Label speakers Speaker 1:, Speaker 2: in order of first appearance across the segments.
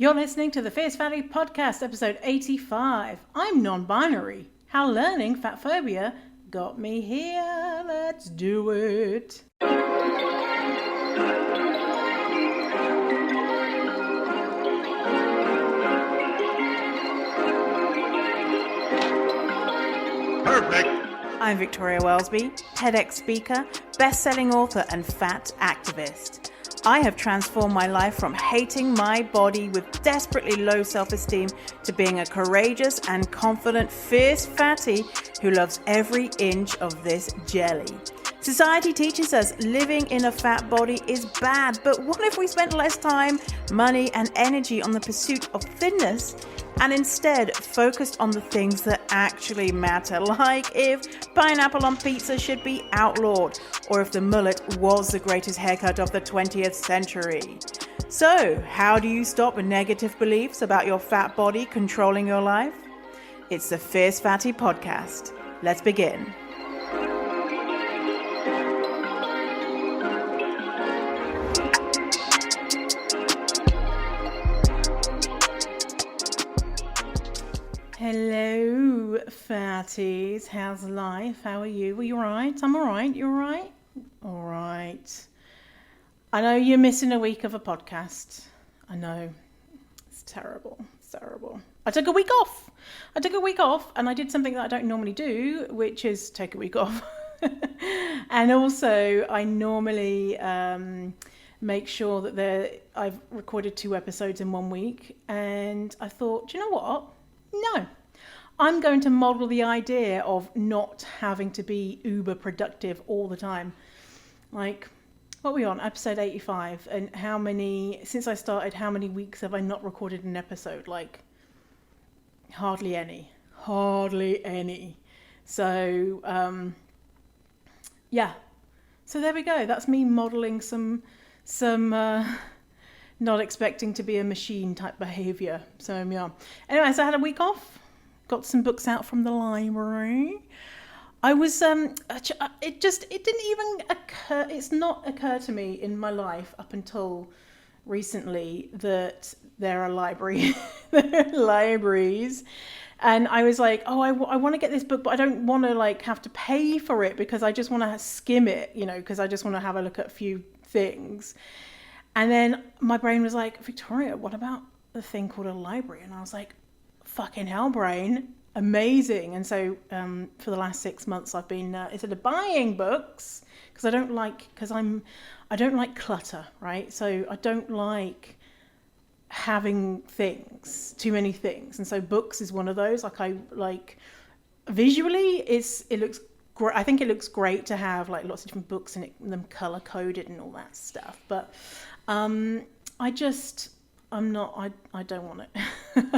Speaker 1: You're listening to the Fierce Fatty Podcast, episode 85. I'm non-binary. How learning fatphobia got me here. Let's do it.
Speaker 2: Perfect.
Speaker 3: I'm Victoria Wellesby, TEDx speaker, best-selling author and fat activist. I have transformed my life from hating my body with desperately low self-esteem to being a courageous and confident, fierce fatty who loves every inch of this jelly. Society teaches us living in a fat body is bad, but what if we spent less time, money, and energy on the pursuit of thinness and instead focused on the things that actually matter, like if pineapple on pizza should be outlawed, or if the mullet was the greatest haircut of the 20th century. So, how do you stop negative beliefs about your fat body controlling your life? It's the Fierce Fatty Podcast. Let's begin.
Speaker 1: Hello, fatties. How's life? How are you? Are you alright? I'm alright. You alright? Alright. I know you're missing a week of a podcast. I know. It's terrible. It's terrible. I took a week off and I did something that I don't normally do, which is take a week off. And also, I normally make sure that I've recorded 2 episodes in 1 week. And I thought, do you know what? No, I'm going to model the idea of not having to be uber productive all the time. Like, what are we on? Episode 85. And since I started, how many weeks have I not recorded an episode? Like, hardly any. So, yeah. So there we go. That's me modeling some not expecting to be a machine type behavior. So yeah. Anyway, so I had a week off. Got some books out from the library. I was it didn't even occur. It's not occurred to me in my life up until recently that there are libraries. And I was like, oh, I want to get this book, but I don't want to like have to pay for it because I just want to skim it, because I just want to have a look at a few things. And then my brain was like, Victoria, what about the thing called a library? And I was like, fucking hell, brain, amazing. And so for the last 6 months, I've been instead of buying books, because I don't like clutter, right? So I don't like having too many things. And so books is one of those. Visually, it looks great. I think it looks great to have like lots of different books and them color coded and all that stuff. But I don't want it.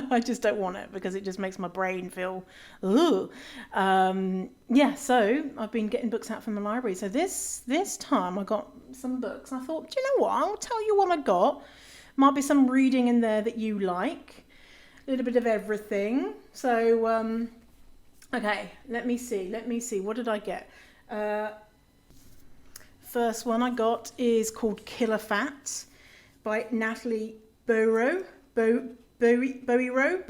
Speaker 1: I just don't want it because it just makes my brain feel, ugh. So I've been getting books out from the library. So this time I got some books and I thought, do you know what? I'll tell you what I got. Might be some reading in there that you like. A little bit of everything. So, okay, let me see. What did I get? First one I got is called Killer Fat by Natalie Boero, Boero,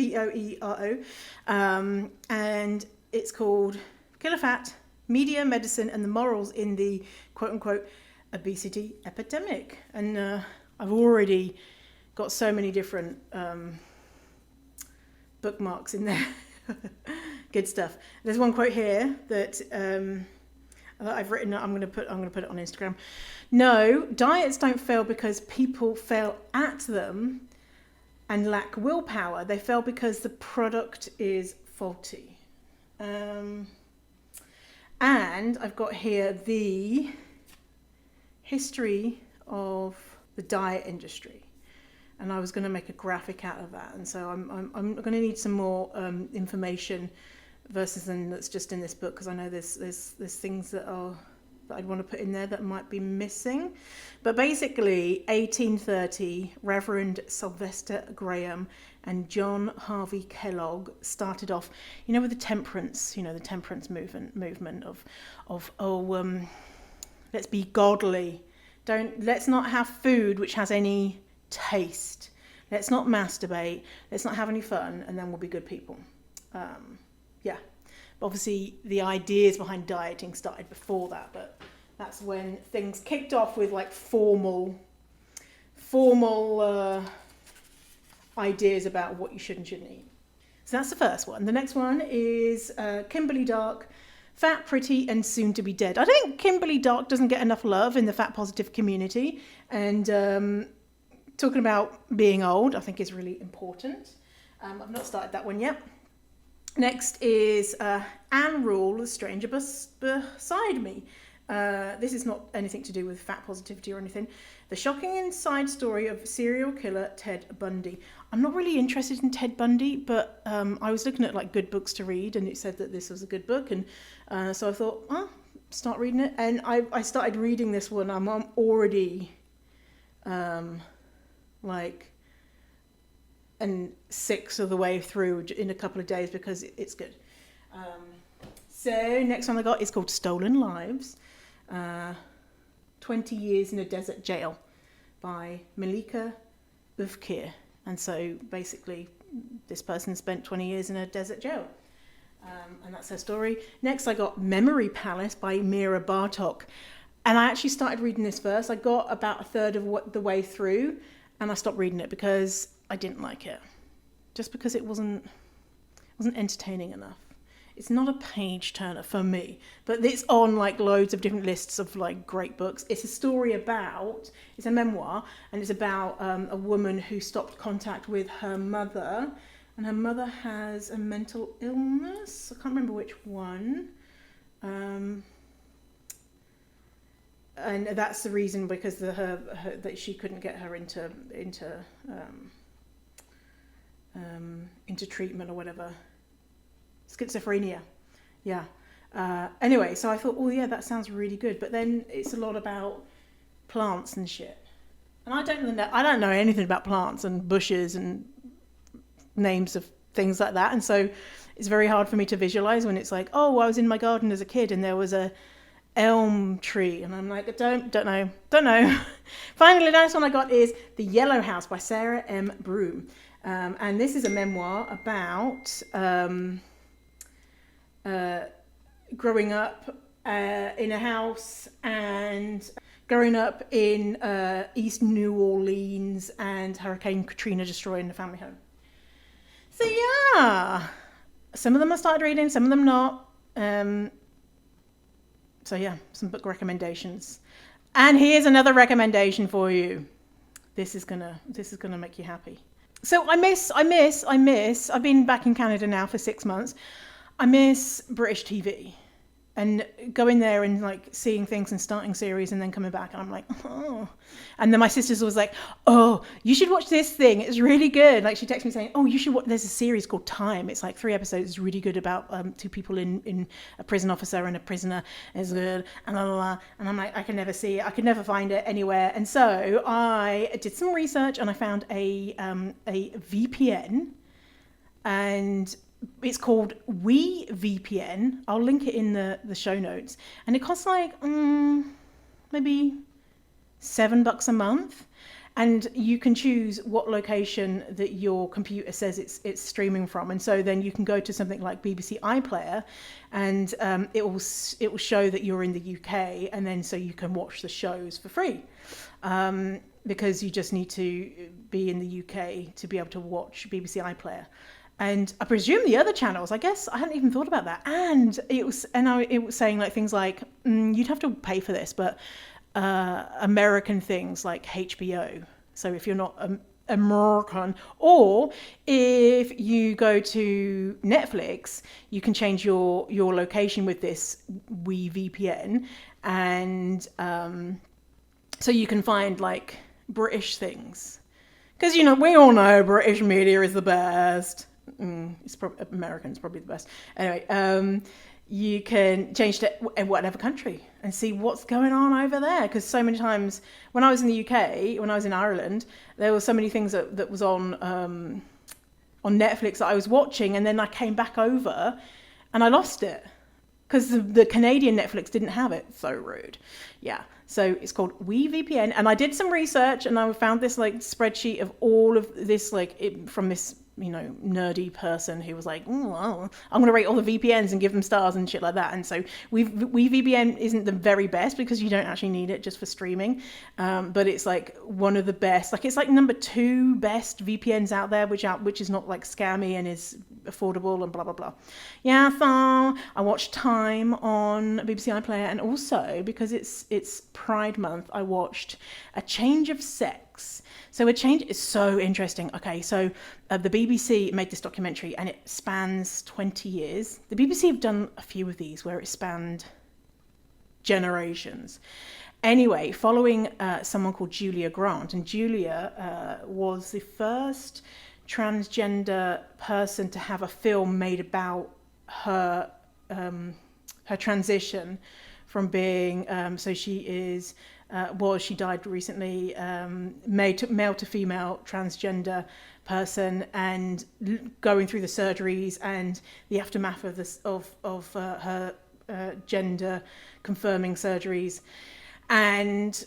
Speaker 1: and it's called Killer Fat, Media, Medicine, and the Morals in the quote-unquote obesity epidemic. And I've already got so many different bookmarks in there. Good stuff. There's one quote here that I've written. I'm going to put it on Instagram. No, diets don't fail because people fail at them and lack willpower. They fail because the product is faulty. And I've got here the history of the diet industry. And I was going to make a graphic out of that. And so I'm going to need some more information versus than that's just in this book, because I know there's things that I'd want to put in there that might be missing. But basically, 1830, Reverend Sylvester Graham and John Harvey Kellogg started off, with the temperance, the temperance movement of let's be godly. Let's not have food which has any taste. Let's not masturbate. Let's not have any fun, and then we'll be good people. Yeah. But obviously, the ideas behind dieting started before that, but that's when things kicked off with like formal ideas about what you should and shouldn't eat. So that's the first one. The next one is Kimberly Dark, Fat, Pretty, and Soon to be Dead. I think Kimberly Dark doesn't get enough love in the fat positive community, and talking about being old, I think, is really important. I've not started that one yet. Next is Anne Rule, The Stranger Beside Me. This is not anything to do with fat positivity or anything. The shocking inside story of serial killer Ted Bundy. I'm not really interested in Ted Bundy, but I was looking at like good books to read, and it said that this was a good book, and so I thought, start reading it. And I started reading this one. I'm already and 6 of the way through in a couple of days because it's good. So next one I got is called Stolen Lives. 20 Years in a Desert Jail by Malika Ufkir. And so basically this person spent 20 years in a desert jail. And that's her story. Next I got Memory Palace by Mira Bartok. And I actually started reading this first. I got about a third of the way through and I stopped reading it because I didn't like it. Just because it wasn't entertaining enough. It's not a page turner for me, but it's on like loads of different lists of like great books. It's a story it's a memoir, and it's about a woman who stopped contact with her mother, and her mother has a mental illness. I can't remember which one. And that's the reason, because that she couldn't get her into treatment or whatever. Schizophrenia. Yeah. Anyway, so I thought, oh yeah, that sounds really good. But then it's a lot about plants and shit. And I don't know anything about plants and bushes and names of things like that. And so it's very hard for me to visualize when it's like, oh, I was in my garden as a kid and there was a elm tree. And I'm like, don't know. Finally, the next one I got is The Yellow House by Sarah M. Broom. And this is a memoir about growing up in a house and growing up in East New Orleans and Hurricane Katrina destroying the family home. So yeah, some of them I started reading, some of them not. So yeah, some book recommendations. And here's another recommendation for you. This is gonna make you happy. So I miss. I've been back in Canada now for 6 months. I miss British TV and going there and like seeing things and starting series and then coming back and I'm like, oh. And then my sister's always like, oh, you should watch this thing. It's really good. Like she texted me saying, oh, you should watch. There's a series called Time. It's like 3 episodes. It's really good about 2 people in a prison officer and a prisoner. It's good. And blah, blah, blah. And I'm like, I can never see it. I could never find it anywhere. And so I did some research and I found a VPN, and it's called VPN. I'll link it in the show notes. And it costs like maybe $7 a month. And you can choose what location that your computer says it's streaming from. And so then you can go to something like BBC iPlayer and it will show that you're in the UK, and then so you can watch the shows for free. Because you just need to be in the UK to be able to watch BBC iPlayer. And I presume the other channels, I guess I hadn't even thought about that. And it was saying like things like, you'd have to pay for this, but American things like HBO. So if you're not American, or if you go to Netflix, you can change your location with this VPN. And so you can find like British things. Because, you know, we all know British media is the best. It's probably American's probably the best. Anyway, you can change to whatever country and see what's going on over there. Because so many times when I was in the UK, when I was in Ireland, there were so many things that was on Netflix that I was watching, and then I came back over and I lost it because the Canadian Netflix didn't have it. So rude. Yeah. So it's called WeVPN, and I did some research, and I found this like spreadsheet of all of this from this nerdy person who was like, I'm going to rate all the VPNs and give them stars and shit like that. And so WeVPN isn't the very best because you don't actually need it just for streaming, but it's like one of the best. Like it's like number 2 best VPNs out there, which is not like scammy and is affordable and blah blah blah. Yeah, so I watched Time on BBC iPlayer, and also because it's Pride Month, I watched A Change of Sex. So A Change is so interesting. Okay, so the BBC made this documentary, and it spans 20 years. The BBC have done a few of these where it spanned generations. Anyway, following someone called Julia Grant, and Julia was the first transgender person to have a film made about her transition from being so she is she died recently, male to female transgender person, and going through the surgeries and the aftermath of this of her gender confirming surgeries. And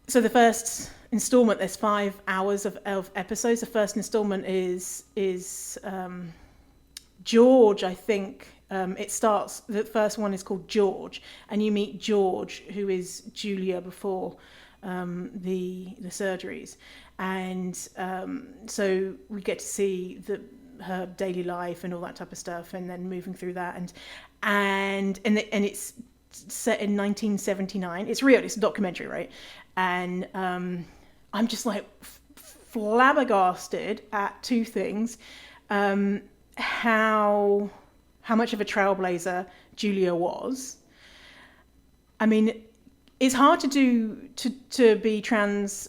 Speaker 1: so the first installment, there's 5 hours of episodes. The first installment is George, I think. The first one is called George, and you meet George, who is Julia before the surgeries. And so we get to see her daily life and all that type of stuff, and then moving through that. And it's set in 1979. It's real, it's a documentary, right? And I'm just like flabbergasted at 2 things. How much of a trailblazer Julia was. I mean, it's hard to be trans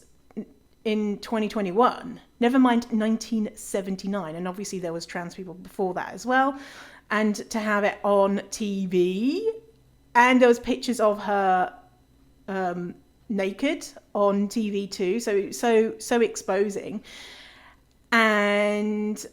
Speaker 1: in 2021, never mind 1979. And obviously there was trans people before that as well. And to have it on TV, and there was pictures of her naked on TV too, so exposing. And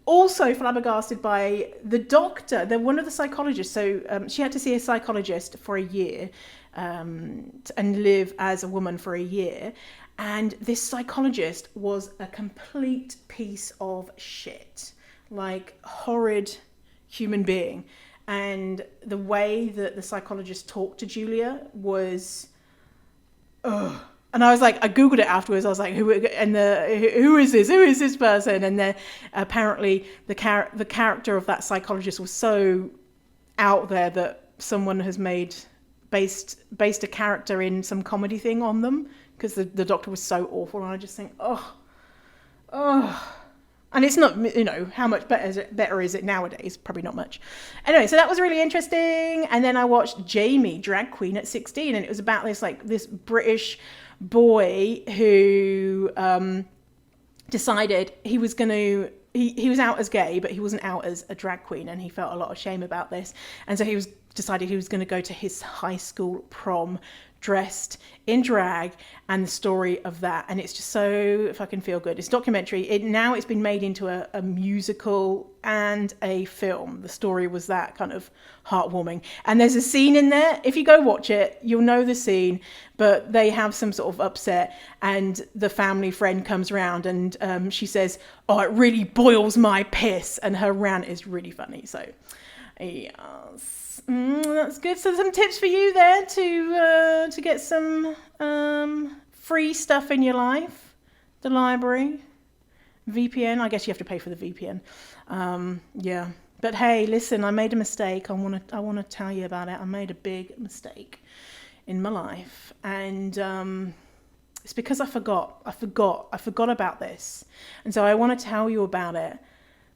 Speaker 1: also flabbergasted by the doctor, one of the psychologists. So she had to see a psychologist for a year and live as a woman for a year. And this psychologist was a complete piece of shit, like horrid human being. And the way that the psychologist talked to Julia was, ugh. And I was like, I Googled it afterwards. I was like, who is this? Who is this person? And then apparently the character of that psychologist was so out there that someone has based a character in some comedy thing on them, because the doctor was so awful. And I just think, oh. And it's not, how much better is it nowadays? Probably not much. Anyway, so that was really interesting. And then I watched Jamie, Drag Queen at 16, and it was about this British boy who decided he was out as gay, but he wasn't out as a drag queen, and he felt a lot of shame about this. And so he decided he was going to go to his high school prom dressed in drag, and the story of that. And it's just so fucking feel good. It's a documentary. It's been made into a musical and a film. The story was that kind of heartwarming. And there's a scene in there, if you go watch it, you'll know the scene, but they have some sort of upset, and the family friend comes around, and she says, "Oh, it really boils my piss," and her rant is really funny. So yes. That's good. So some tips for you there to get some free stuff in your life. The library, VPN. I guess you have to pay for the VPN. Yeah. But hey, listen, I made a mistake. I want to tell you about it. I made a big mistake in my life, and it's because I forgot about this, and so I want to tell you about it.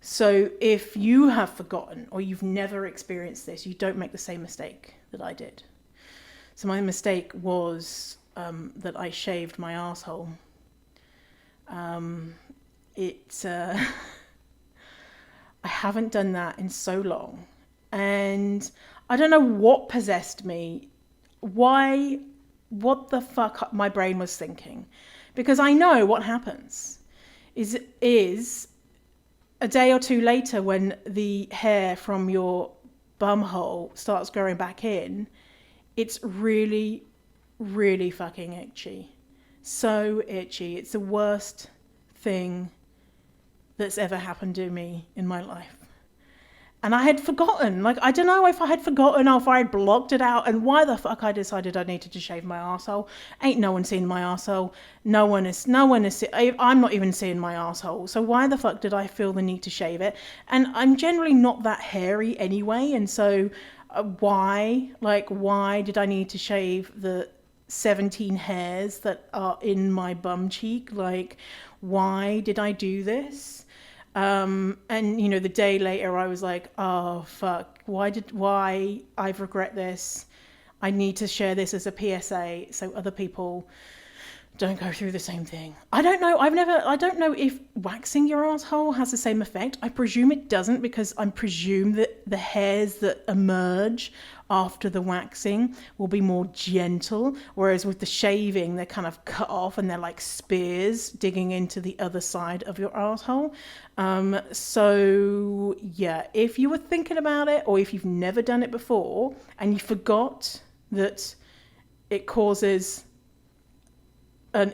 Speaker 1: So if you have forgotten, or you've never experienced this, you don't make the same mistake that I did. So my mistake was that I shaved my arsehole. I haven't done that in so long. And I don't know what possessed me. What the fuck my brain was thinking. Because I know what happens is a day or two later, when the hair from your bum hole starts growing back in, it's really, really fucking itchy. So itchy. It's the worst thing that's ever happened to me in my life. And I had forgotten, like, I don't know if I had forgotten or if I had blocked it out, and why the fuck I decided I needed to shave my arsehole. Ain't no one seen my arsehole. No one is, I'm not even seeing my arsehole. So why the fuck did I feel the need to shave it? And I'm generally not that hairy anyway, and so why did I need to shave the 17 hairs that are in my bum cheek? Like, why did I do this? And the day later I was like, oh fuck, why I regret this. I need to share this as a PSA so other people don't go through the same thing. I don't know. I don't know if waxing your asshole has the same effect. I presume it doesn't, because I presume that the hairs that emerge after the waxing will be more gentle, whereas with the shaving, they're kind of cut off and they're like spears digging into the other side of your asshole. So yeah, if you were thinking about it, or if you've never done it before and you forgot that it causes an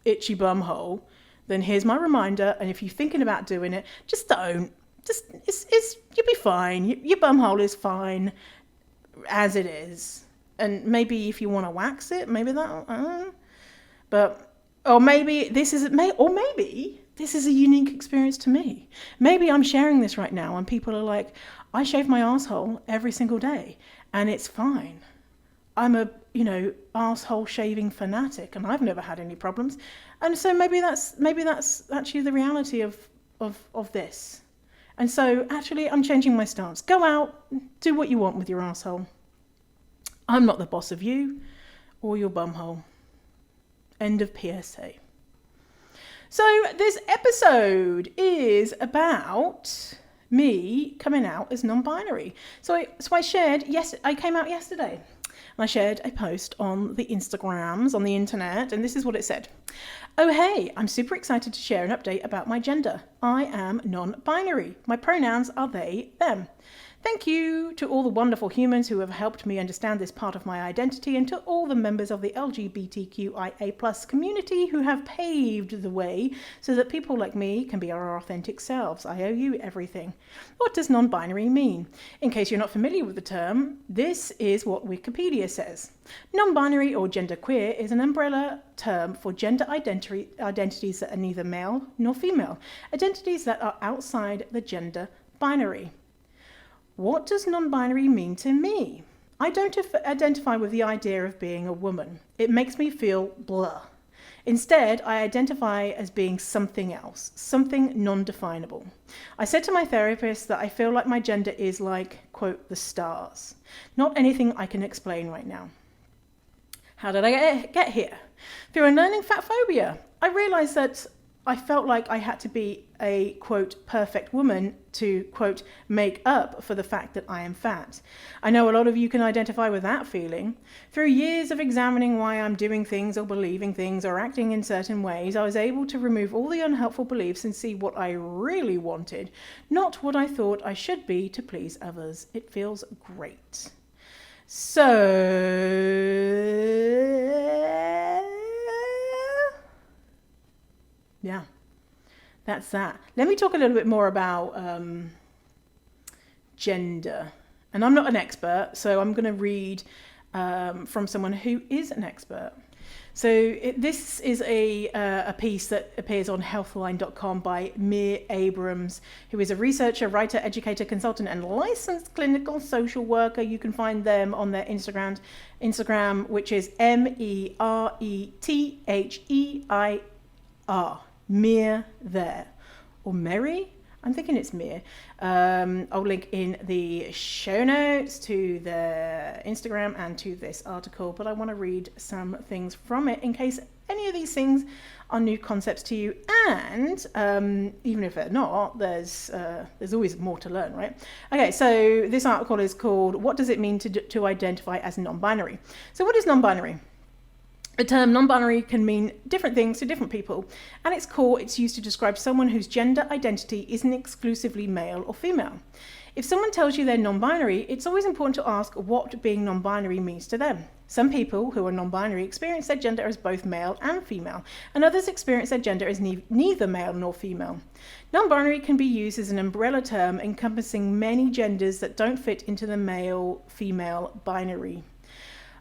Speaker 1: itchy bum hole, then here's my reminder. And if you're thinking about doing it, just don't. You'll be fine. Your bum hole is fine as it is. And maybe if you want to wax it, maybe that. Maybe this is a unique experience to me. Maybe I'm sharing this right now, and people are like, I shave my asshole every single day, and it's fine. I'm a asshole shaving fanatic, and I've never had any problems. And so maybe that's actually the reality of this. And so actually I'm changing my stance. Go out, do what you want with your asshole. I'm not the boss of you or your bumhole. End of PSA. So this episode is about me coming out as non-binary. So I came out yesterday. And I shared a post on the Instagrams, on the internet, and this is what it said. Oh, hey, I'm super excited to share an update about my gender. I am non-binary. My pronouns are they, them. Thank you to all the wonderful humans who have helped me understand this part of my identity, and to all the members of the LGBTQIA+ community who have paved the way so that people like me can be our authentic selves. I owe you everything. What does non-binary mean? In case you're not familiar with the term, this is what Wikipedia says. Non-binary or genderqueer is an umbrella term for gender identities that are neither male nor female, identities that are outside the gender binary. What does non-binary mean to me? I don't identify with the idea of being a woman. It makes me feel blah. Instead, I identify as being something else, something non-definable. I said to my therapist that I feel like my gender is like, quote, the stars. Not anything I can explain right now. How did I get here? Through Unlearning Fatphobia. I realized that I felt like I had to be a, quote, perfect woman to, quote, make up for the fact that I am fat. I know a lot of you can identify with that feeling. Through years of examining why I'm doing things or believing things or acting in certain ways, I was able to remove all the unhelpful beliefs and see what I really wanted, not what I thought I should be to please others. It feels great. So, yeah, that's that. Let me talk a little bit more about gender. And I'm not an expert, so I'm going to read from someone who is an expert. So this is a piece that appears on healthline.com by Mir Abrams, who is a researcher, writer, educator, consultant, and licensed clinical social worker. You can find them on their Instagram, which is MERETHEIR. Mir there. Or Mary? I'm thinking it's Mir. I'll link in the show notes to their Instagram and to this article, but I want to read some things from it in case any of these things are new concepts to you, and even if they're not, there's always more to learn, right? Okay, so this article is called "What Does It Mean to Identify as Non-Binary?" So what is non-binary? The term non-binary can mean different things to different people. At its core, it's used to describe someone whose gender identity isn't exclusively male or female. If someone tells you they're non-binary, it's always important to ask what being non-binary means to them. Some people who are non-binary experience their gender as both male and female, and others experience their gender as neither male nor female. Non-binary can be used as an umbrella term encompassing many genders that don't fit into the male-female binary.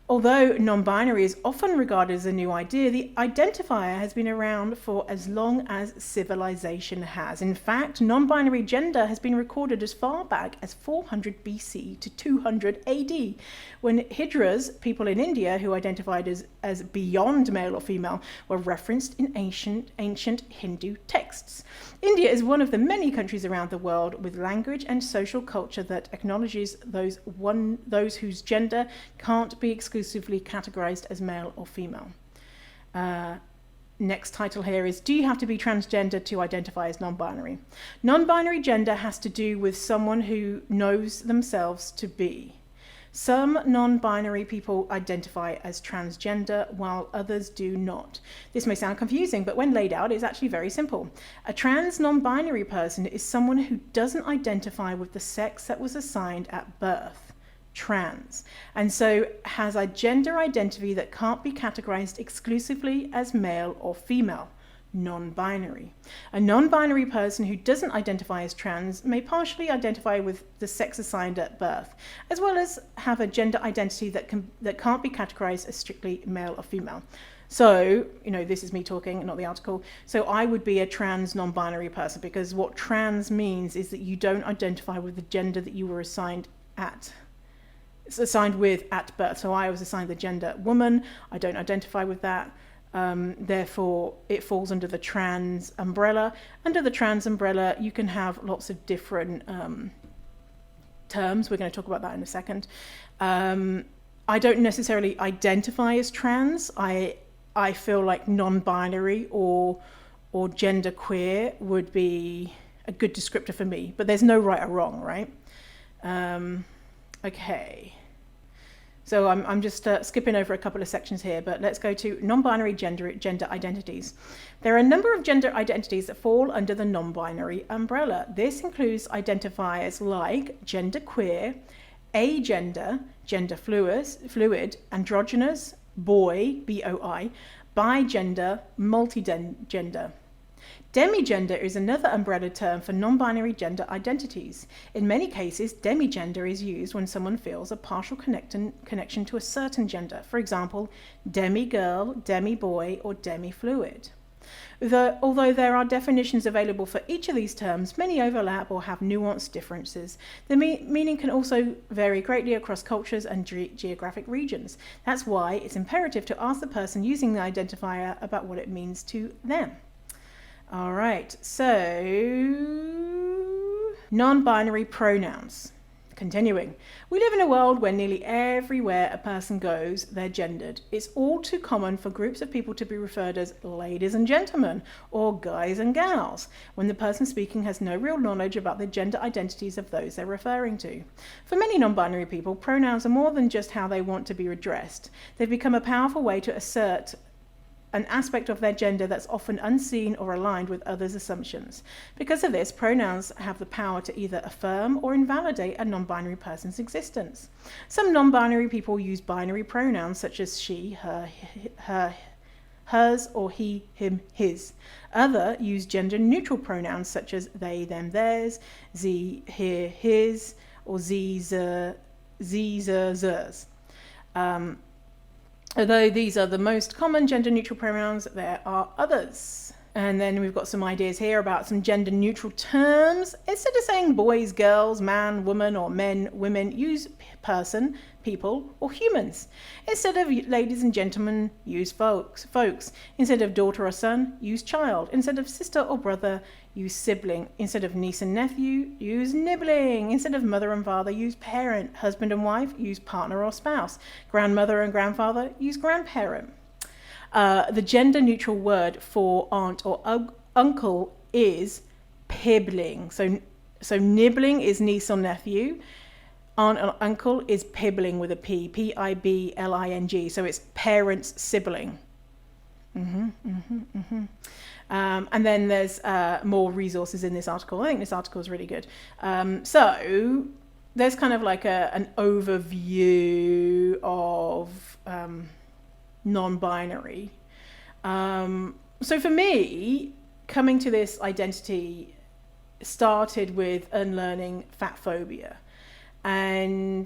Speaker 1: Although non-binary is often regarded as a new idea, the identifier has been around for as long as civilization has. In fact, non-binary gender has been recorded as far back as 400 BC to 200 AD, when Hijras, people in India who identified as beyond male or female, were referenced in ancient Hindu texts. India is one of the many countries around the world with language and social culture that acknowledges those whose gender can't be exclusively categorized as male or female. Next title here is, do you have to be transgender to identify as non-binary? Non-binary gender has to do with someone who knows themselves to be. Some non-binary people identify as transgender while others do not. This may sound confusing, but when laid out, it's actually very simple. A trans non-binary person is someone who doesn't identify with the sex that was assigned at birth, trans, and so has a gender identity that can't be categorized exclusively as male or female, non-binary. A non-binary person who doesn't identify as trans may partially identify with the sex assigned at birth, as well as have a gender identity that can't be categorized as strictly male or female. So, this is me talking, not the article. So I would be a trans non-binary person, because what trans means is that you don't identify with the gender that you were assigned with at birth. So I was assigned the gender woman. I don't identify with that. Therefore, it falls under the trans umbrella. Under the trans umbrella, you can have lots of different terms. We're going to talk about that in a second. I don't necessarily identify as trans. I feel like non-binary or genderqueer would be a good descriptor for me. But there's no right or wrong, right? Okay. So I'm just skipping over a couple of sections here, but let's go to non-binary gender identities. There are a number of gender identities that fall under the non-binary umbrella. This includes identifiers like genderqueer, agender, gender fluid, androgynous, boy, BOI, bigender, multigender. Demigender is another umbrella term for non-binary gender identities. In many cases, demigender is used when someone feels a partial connection to a certain gender. For example, demi-girl, demi-boy, or demi-fluid. Although there are definitions available for each of these terms, many overlap or have nuanced differences. The meaning can also vary greatly across cultures and geographic regions. That's why it's imperative to ask the person using the identifier about what it means to them. All right, so non-binary pronouns. Continuing. We live in a world where nearly everywhere a person goes, they're gendered. It's all too common for groups of people to be referred as ladies and gentlemen or guys and gals when the person speaking has no real knowledge about the gender identities of those they're referring to. For many non-binary people, pronouns are more than just how they want to be addressed. They've become a powerful way to assert an aspect of their gender that's often unseen or aligned with others' assumptions. Because of this, pronouns have the power to either affirm or invalidate a non-binary person's existence. Some non-binary people use binary pronouns such as she, her, hers, or he, him, his. Others use gender-neutral pronouns such as they, them, theirs, sie, her, his, or sie, ze, zers. Although these are the most common gender-neutral pronouns, there are others. And then we've got some ideas here about some gender-neutral terms. Instead of saying boys, girls, man, woman, or men, women, use person, people, or humans. Instead of ladies and gentlemen, use folks. Instead of daughter or son, use child. Instead of sister or brother, use sibling. Instead of niece and nephew, use nibbling. Instead of mother and father, use parent. Husband and wife, use partner or spouse. Grandmother and grandfather, use grandparent. The gender-neutral word for aunt or uncle is pibbling. So nibbling is niece or nephew. Aunt or uncle is pibbling with a P, P-I-B-L-I-N-G. So it's parent's sibling. And then there's more resources in this article. I think this article is really good. So there's kind of like an overview of non-binary. So for me, coming to this identity started with unlearning fatphobia. And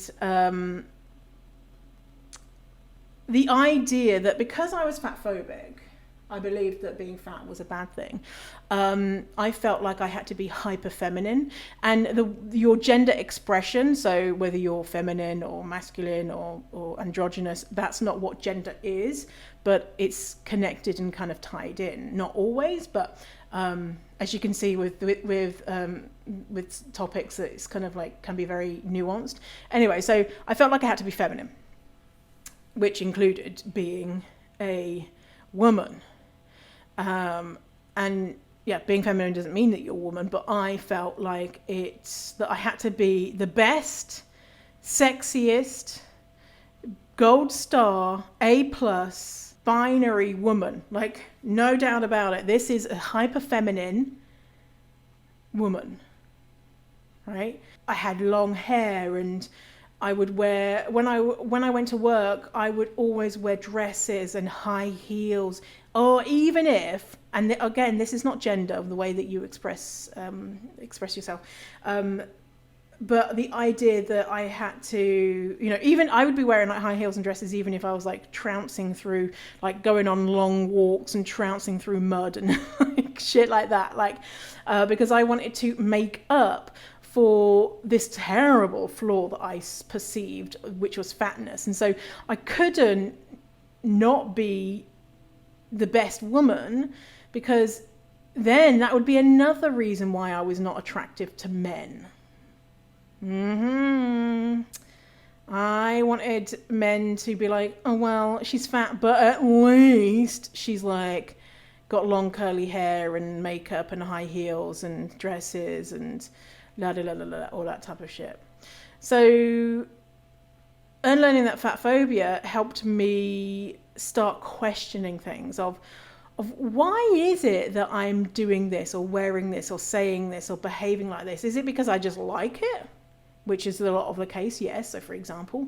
Speaker 1: the idea that because I was fatphobic, I believed that being fat was a bad thing. I felt like I had to be hyper feminine, and your gender expression, so whether you're feminine or masculine or androgynous, that's not what gender is, but it's connected and kind of tied in. Not always, but as you can see with topics, it's kind of like can be very nuanced. Anyway, so I felt like I had to be feminine, which included being a woman. And yeah, being feminine doesn't mean that you're a woman, but I felt like that I had to be the best, sexiest, gold star, A+, binary woman. Like, no doubt about it. This is a hyper feminine woman, right? I had long hair, and I would wear, when I went to work, I would always wear dresses and high heels, or even if, and again, this is not gender, the way that you express yourself, but the idea that I had to, even I would be wearing like high heels and dresses, even if I was like trouncing through, like going on long walks and trouncing through mud and like shit like that, like, because I wanted to make up for this terrible flaw that I perceived, which was fatness. And so I couldn't not be the best woman, because then that would be another reason why I was not attractive to men. I wanted men to be like, oh, well, she's fat, but at least she's like got long curly hair and makeup and high heels and dresses and la la la la la, all that type of shit. So unlearning that fatphobia helped me start questioning things of why is it that I'm doing this or wearing this or saying this or behaving like this? Is it because I just like it? Which is a lot of the case, yes. So for example,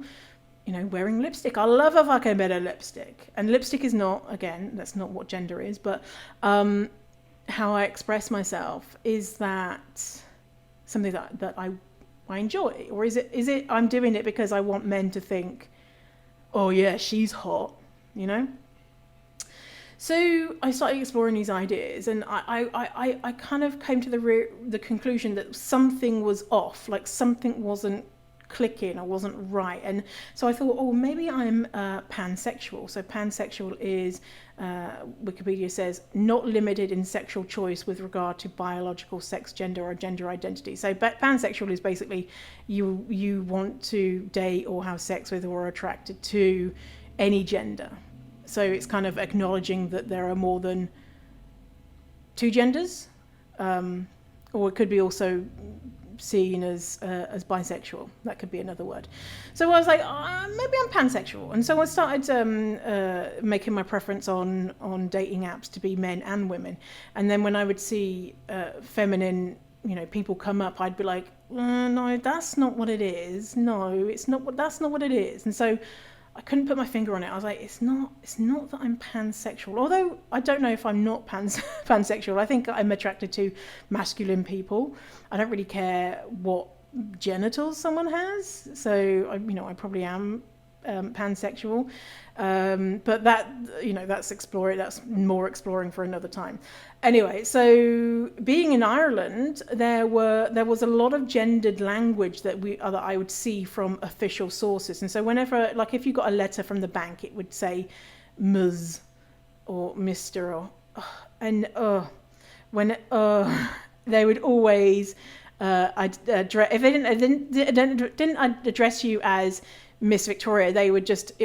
Speaker 1: wearing lipstick. I love a fucking bit of lipstick. And lipstick is not, again, that's not what gender is, but how I express myself, is that something that I enjoy? Or is it I'm doing it because I want men to think, oh yeah, she's hot, So I started exploring these ideas, and I kind of came to the conclusion that something was off, like something wasn't clicking or wasn't right. And so I thought, oh, maybe I'm pansexual. So pansexual is, Wikipedia says, not limited in sexual choice with regard to biological sex, gender, or gender identity. So pansexual is basically you want to date or have sex with or are attracted to any gender. So it's kind of acknowledging that there are more than two genders, or it could be also seen as bisexual. That could be another word. So I was like, maybe I'm pansexual. And so I started making my preference on dating apps to be men and women. And then when I would see feminine, people come up, I'd be like, no, that's not what it is. No, that's not what it is. And so I couldn't put my finger on it. I was like, it's not that I'm pansexual. Although I don't know if I'm not pansexual. I think I'm attracted to masculine people. I don't really care what genitals someone has. So I probably am pansexual. But that's more exploring for another time. Anyway, so being in Ireland, there was a lot of gendered language that I would see from official sources. And so whenever, like if you got a letter from the bank, it would say Ms. or Mr. They would always if they didn't address you as Miss Victoria, it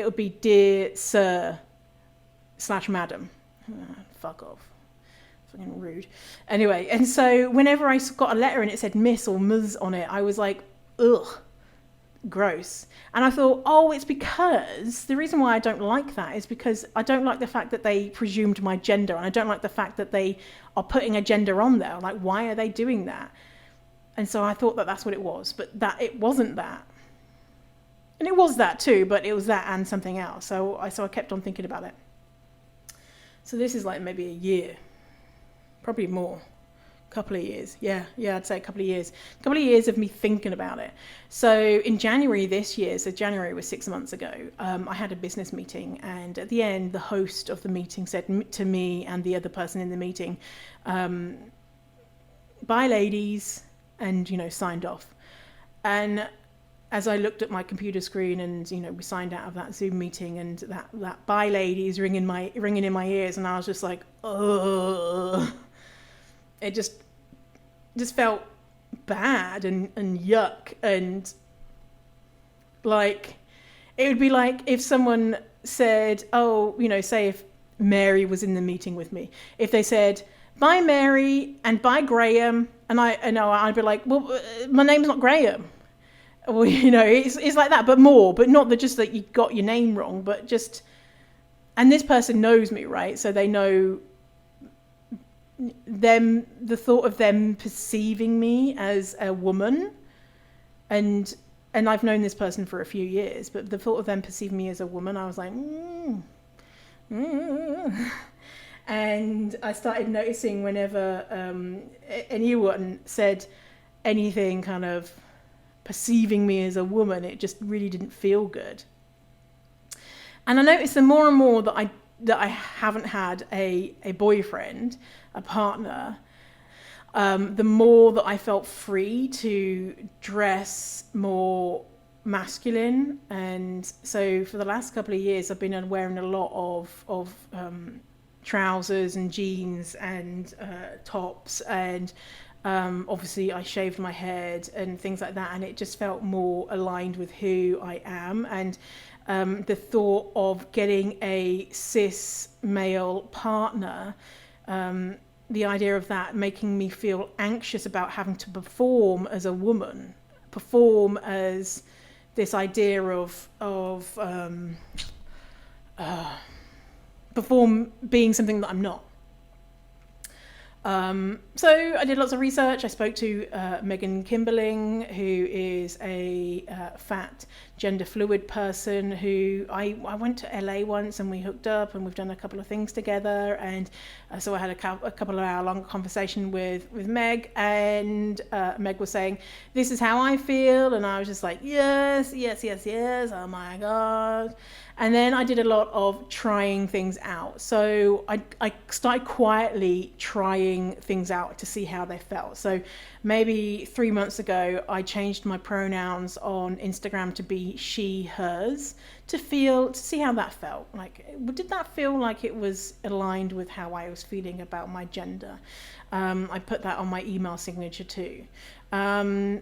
Speaker 1: would be dear sir / madam. Fuck off. Fucking rude. Anyway, and so whenever I got a letter and it said Miss or Ms on it, I was like, ugh, gross. And I thought, oh, it's because the reason why I don't like that is because I don't like the fact that they presumed my gender, and I don't like the fact that they are putting a gender on there. Like, why are they doing that? And so I thought that that's what it was, but that it wasn't that. And it was that too, but it was that and something else. So I kept on thinking about it. So this is like maybe a year, probably more. Couple of years. Yeah, I'd say a couple of years. A couple of years of me thinking about it. So in January this year, so January was 6 months ago, I had a business meeting, and at the end, the host of the meeting said to me and the other person in the meeting, bye ladies, and, signed off. And as I looked at my computer screen and, we signed out of that Zoom meeting, and that bye ladies ringing in my ears, and I was just like, ugh. It just felt bad and yuck, and like it would be like if someone said, say if Mary was in the meeting with me, if they said bye Mary and bye Graham, and I'd be like, well, my name's not Graham. Well, it's like that, but not just that you got your name wrong, but just, and this person knows me, right? So they know the thought of them perceiving me as a woman, and I've known this person for a few years, but the thought of them perceiving me as a woman, I was like, and I started noticing whenever anyone said anything kind of perceiving me as a woman, it just really didn't feel good. And I noticed the more and more that I haven't had a boyfriend, a partner, the more that I felt free to dress more masculine. And so for the last couple of years, I've been wearing a lot of trousers and jeans and tops, and obviously I shaved my head and things like that, and it just felt more aligned with who I am. And the thought of getting a cis male partner, the idea of that making me feel anxious about having to perform as a woman, perform as this idea of perform being something that I'm not. So I did lots of research. I spoke to Megan Kimberling, who is a fat gender fluid person who I went to LA once, and we hooked up, and we've done a couple of things together. And so I had a couple of hour long conversation with Meg, and Meg was saying, this is how I feel. And I was just like, yes. Oh my God. And then I did a lot of trying things out. So I started quietly trying things out to see how they felt. So maybe 3 months ago, I changed my pronouns on Instagram to be she, hers, to see how that felt. Like, did that feel like it was aligned with how I was feeling about my gender? I put that on my email signature too. And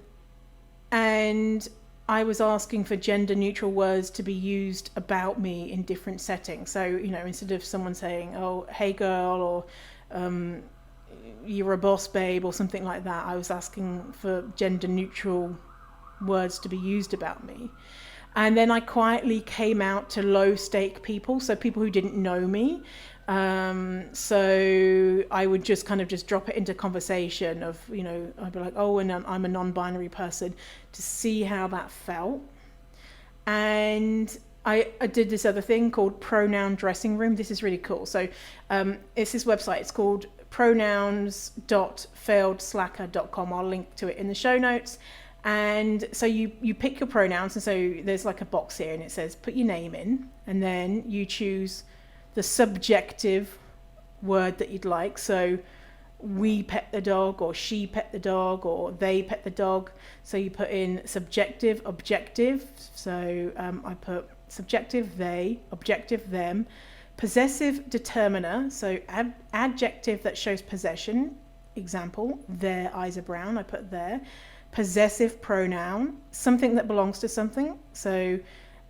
Speaker 1: I was asking for gender neutral words to be used about me in different settings. So, instead of someone saying, oh, hey girl, or you're a boss babe, or something like that, I was asking for gender neutral words to be used about me. And then I quietly came out to low stake people, so people who didn't know me. So I would just kind of drop it into conversation of, I'd be like, oh, and I'm a non-binary person, to see how that felt. And I did this other thing called Pronoun Dressing Room. This is really cool. So it's this website. It's called pronouns.failedslacker.com. I'll link to it in the show notes. And so you pick your pronouns, and so there's like a box here, and it says put your name in, and then you choose the subjective word that you'd like. So we pet the dog, or she pet the dog, or they pet the dog. So you put in subjective, objective. So I put subjective, they, objective, them. Possessive determiner, so adjective that shows possession. Example, their eyes are brown, I put there. Possessive pronoun, something that belongs to something. So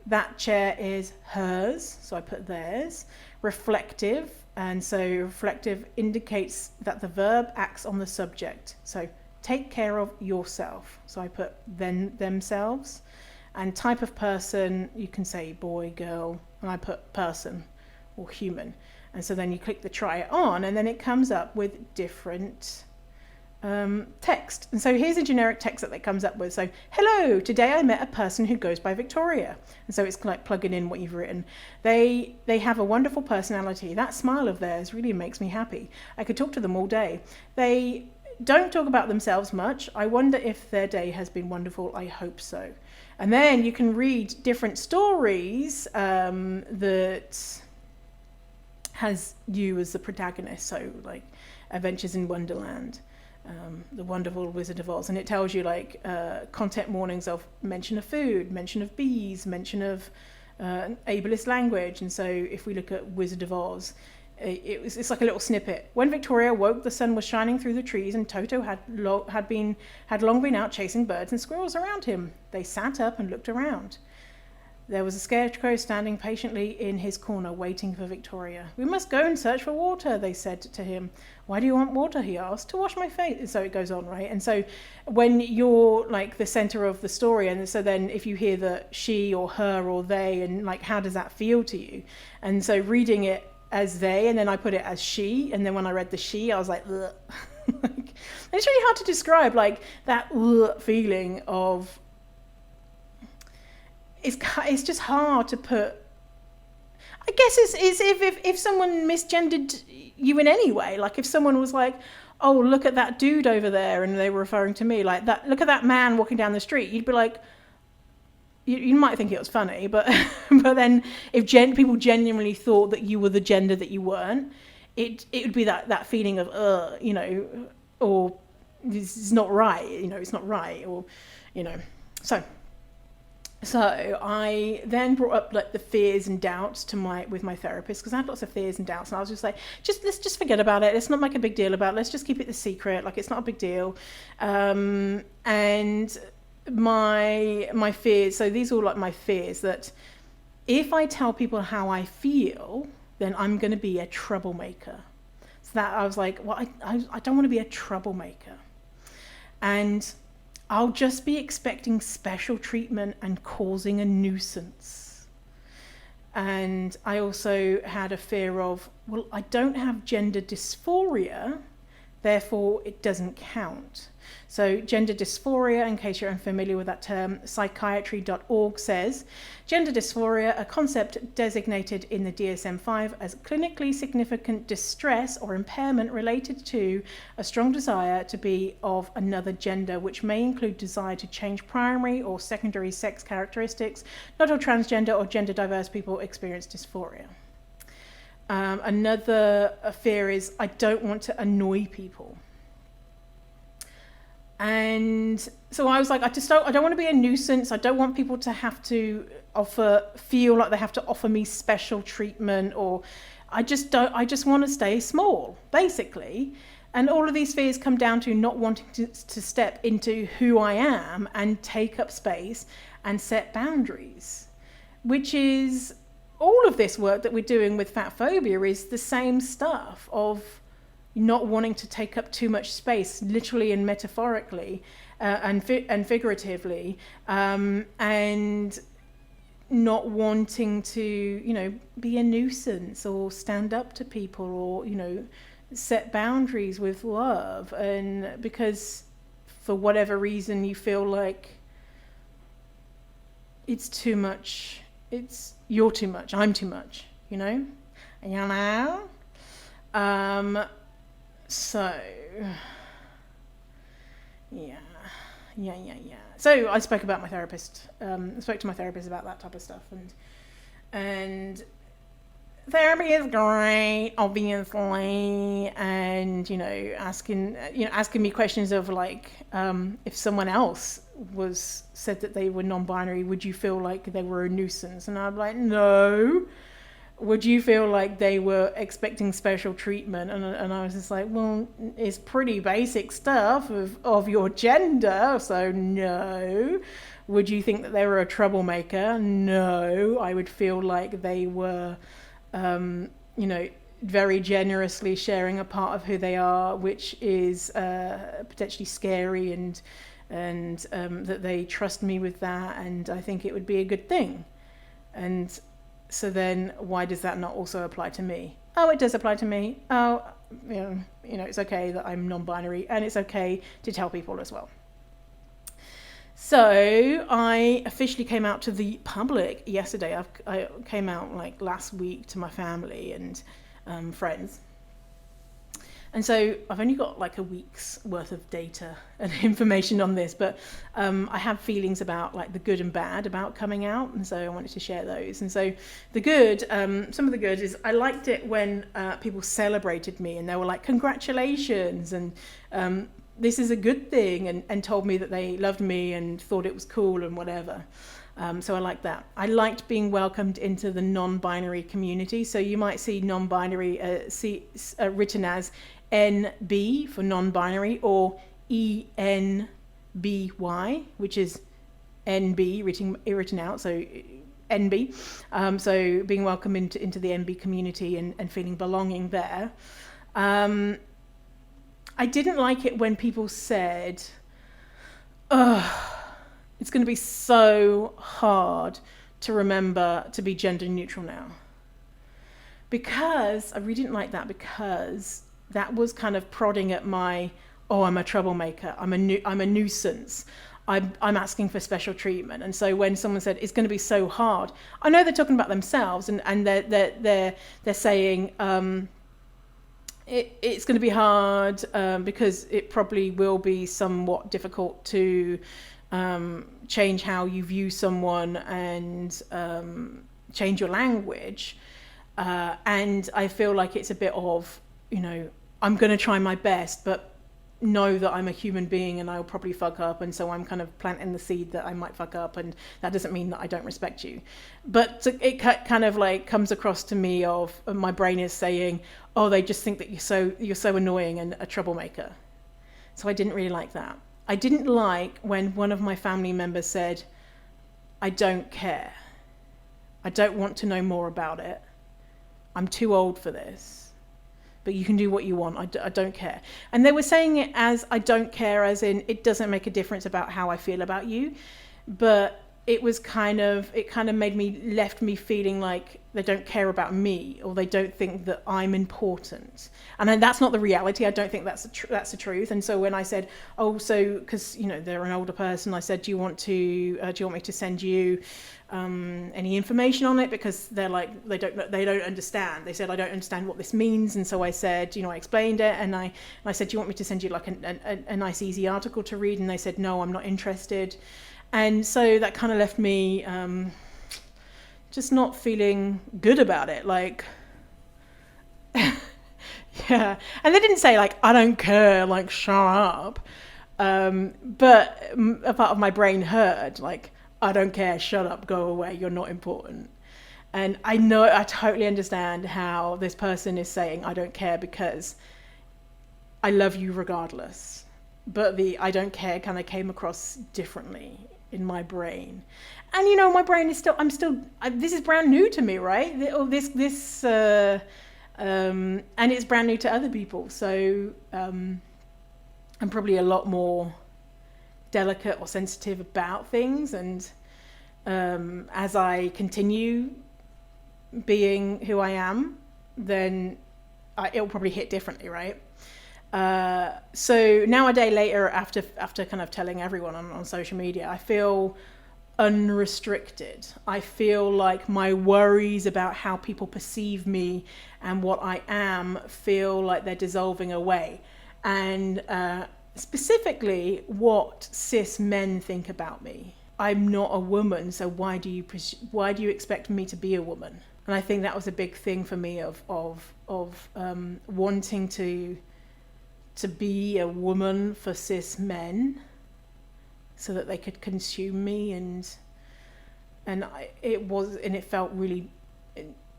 Speaker 1: that chair is hers, so I put theirs. Reflective, and so reflective indicates that the verb acts on the subject. So take care of yourself, so I put themselves. And type of person, you can say boy, girl, and I put person or human. And so then you click the try it on, and then it comes up with different text. And so here's a generic text that comes up with. So, hello, today I met a person who goes by Victoria. And so it's like plugging in what you've written. They have a wonderful personality. That smile of theirs really makes me happy. I could talk to them all day. They don't talk about themselves much. I wonder if their day has been wonderful. I hope so. And then you can read different stories that has you as the protagonist. So like Adventures in Wonderland, The Wonderful Wizard of Oz, and it tells you like content warnings of mention of food, mention of bees, mention of ableist language. And so if we look at Wizard of Oz, it's like a little snippet. When Victoria woke, the sun was shining through the trees, and Toto had long been out chasing birds and squirrels around him. They sat up and looked around. There was a scarecrow standing patiently in his corner, waiting for Victoria. We must go and search for water, they said to him. Why do you want water, he asked. To wash my face. And so it goes on, right? And so when you're like the center of the story, and so then if you hear the she or her or they, and like how does that feel to you? And so reading it as they, and then I put it as she, and then when I read the she, I was like, ugh. Like, it's really hard to describe like that feeling of, it's just hard to put. I guess it's if someone misgendered you in any way, like if someone was like, oh, look at that dude over there, and they were referring to me like that, look at that man walking down the street, you'd be like, you might think it was funny, but then if people genuinely thought that you were the gender that you weren't, it would be that feeling of or this is not right, it's not right, or so I then brought up like the fears and doubts with my therapist, because I had lots of fears and doubts, and I was just like, let's just forget about it. Let's not make a big deal about it. Let's just keep it the secret. Like it's not a big deal. And my fears. So these are all like my fears that if I tell people how I feel, then I'm going to be a troublemaker. So that I was like, well, I don't want to be a troublemaker, and I'll just be expecting special treatment and causing a nuisance. And I also had a fear of, well, I don't have gender dysphoria, therefore it doesn't count. So gender dysphoria, in case you're unfamiliar with that term, psychiatry.org says, gender dysphoria, a concept designated in the DSM-5 as clinically significant distress or impairment related to a strong desire to be of another gender, which may include desire to change primary or secondary sex characteristics. Not all transgender or gender diverse people experience dysphoria. Another fear is I don't want to annoy people. And so I was like, I don't want to be a nuisance. I don't want people to have to feel like they have to offer me special treatment, or I just want to stay small, basically. And all of these fears come down to not wanting to step into who I am and take up space and set boundaries, which is all of this work that we're doing with fatphobia is the same stuff of not wanting to take up too much space, literally and metaphorically, and figuratively, and not wanting to, be a nuisance or stand up to people, or, set boundaries with love. And because for whatever reason you feel like it's too much, you're too much, I'm too much, So, yeah. So I spoke about my therapist. I spoke to my therapist about that type of stuff, and therapy is great, obviously, and asking me questions of like, if someone else said that they were non-binary, would you feel like they were a nuisance? And I'm like, no. Would you feel like they were expecting special treatment? And I was just like, well, it's pretty basic stuff of your gender, so no. Would you think that they were a troublemaker? No. I would feel like they were, very generously sharing a part of who they are, which is potentially scary, and that they trust me with that, and I think it would be a good thing. And so then why does that not also apply to me? Oh, it does apply to me. Oh, it's okay that I'm non-binary, and it's okay to tell people as well. So I officially came out to the public yesterday. I came out like last week to my family and friends. And so I've only got like a week's worth of data and information on this, but I have feelings about like the good and bad about coming out, and so I wanted to share those. And so the good, some of the good is I liked it when people celebrated me and they were like, congratulations, and this is a good thing, and told me that they loved me and thought it was cool and whatever. So I liked that. I liked being welcomed into the non-binary community. So you might see non-binary written as NB for non-binary, or ENBY, which is NB written out, so NB. So being welcomed into the NB community and feeling belonging there. I didn't like it when people said, it's going to be so hard to remember to be gender neutral now. Because I really didn't like that, because that was kind of prodding at my, I'm a troublemaker, I'm a nuisance, I'm asking for special treatment. And so when someone said it's going to be so hard, I know they're talking about themselves, and they're saying it's going to be hard because it probably will be somewhat difficult to change how you view someone and change your language. And I feel like it's a bit of, I'm going to try my best, but know that I'm a human being and I'll probably fuck up. And so I'm kind of planting the seed that I might fuck up, and that doesn't mean that I don't respect you. But it kind of like comes across to me of my brain is saying, they just think that you're so annoying and a troublemaker. So I didn't really like that. I didn't like when one of my family members said, I don't care. I don't want to know more about it. I'm too old for this. But you can do what you want. I don't care. And they were saying it as I don't care, as in it doesn't make a difference about how I feel about you. But it left me feeling like they don't care about me, or they don't think that I'm important. And then that's not the reality. I don't think that's the truth. And so when I said, because they're an older person, I said, do you want me to send you any information on it? Because they're like, they don't understand. They said, I don't understand what this means. And so I said, I explained it, and I said, do you want me to send you like a nice easy article to read? And they said, no, I'm not interested. And so that kind of left me just not feeling good about it. Like, yeah. And they didn't say like, I don't care, like, shut up. But a part of my brain heard like, I don't care, shut up, go away, you're not important. And I totally understand how this person is saying, I don't care because I love you regardless. But the I don't care kind of came across differently in my brain. And my brain is this is brand new to me, right? And it's brand new to other people. So I'm probably a lot more delicate or sensitive about things. And as I continue being who I am, then it'll probably hit differently, right? So now, a day later, after kind of telling everyone on social media, I feel unrestricted. I feel like my worries about how people perceive me and what I am feel like they're dissolving away. And specifically, what cis men think about me. I'm not a woman, so why do you expect me to be a woman? And I think that was a big thing for me of wanting to be a woman for cis men, so that they could consume me, and it felt really,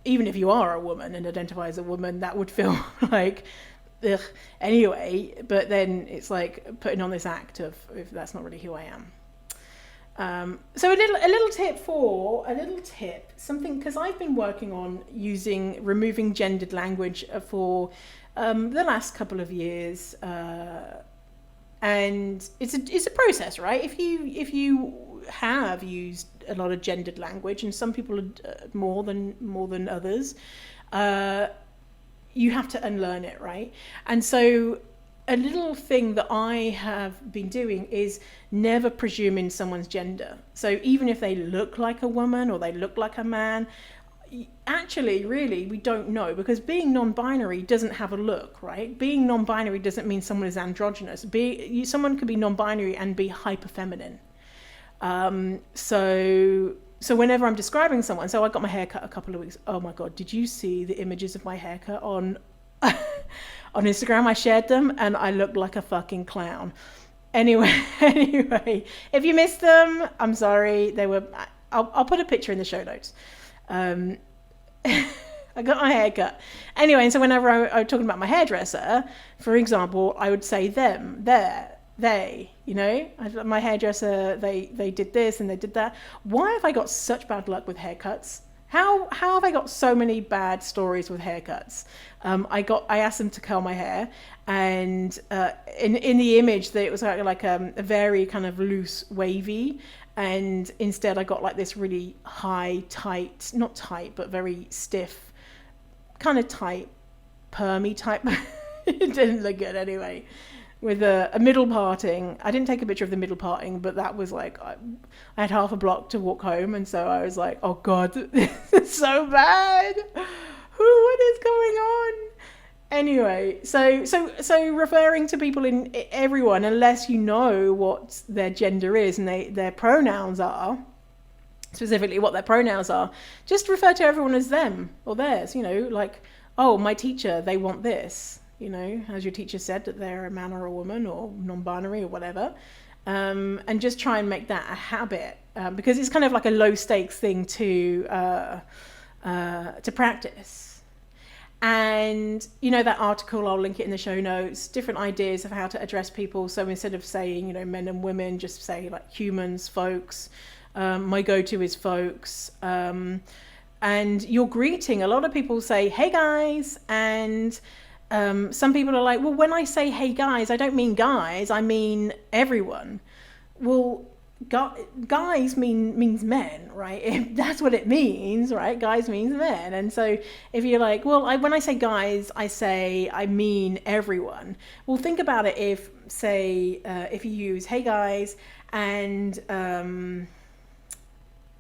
Speaker 1: even if you are a woman and identify as a woman, that would feel like ugh, anyway. But then it's like putting on this act of if that's not really who I am. So a little tip, something, because I've been working on removing gendered language for the last couple of years, and it's a process, right? If you have used a lot of gendered language, and some people are more than others, you have to unlearn it, right? And so a little thing that I have been doing is never presuming someone's gender. So even if they look like a woman or they look like a man, actually, really, we don't know, because being non-binary doesn't have a look, right? Being non-binary doesn't mean someone is androgynous. Someone could be non-binary and be hyper feminine. So whenever I'm describing someone, so I got my hair cut a couple of weeks. Oh my God, did you see the images of my haircut on on Instagram? I shared them and I looked like a fucking clown. Anyway, if you missed them, I'm sorry. I'll put a picture in the show notes. I got my hair cut. Anyway, and so whenever I was talking about my hairdresser, for example, I would say them, they, my hairdresser, they did this and they did that. Why have I got such bad luck with haircuts? How have I got so many bad stories with haircuts? I asked them to curl my hair, and in the image, it was like a very kind of loose, wavy, and instead I got like this really high, tight, not tight, but very stiff, kind of tight, permy type. It didn't look good anyway. With a middle parting. I didn't take a picture of the middle parting, but that was like, I had half a block to walk home, and so I was like, oh God, this is so bad. What is going on? Anyway, so referring to people in everyone, unless you know what their gender is and their pronouns are, specifically what their pronouns are, just refer to everyone as them or theirs, like, oh, my teacher, they want this. As your teacher said, that they're a man or a woman or non-binary or whatever, and just try and make that a habit, because it's kind of like a low stakes thing to practice. And that article, I'll link it in the show notes, different ideas of how to address people. So instead of saying men and women, just say like humans, folks. My go-to is folks. And your greeting, a lot of people say, hey guys, and some people are like, well, when I say hey guys, I don't mean guys, I mean everyone. Well, guys means men, right? If that's what it means, right? Guys means men. And so if you're like, well, when I say guys, I mean everyone. Well, think about it. If you use hey guys and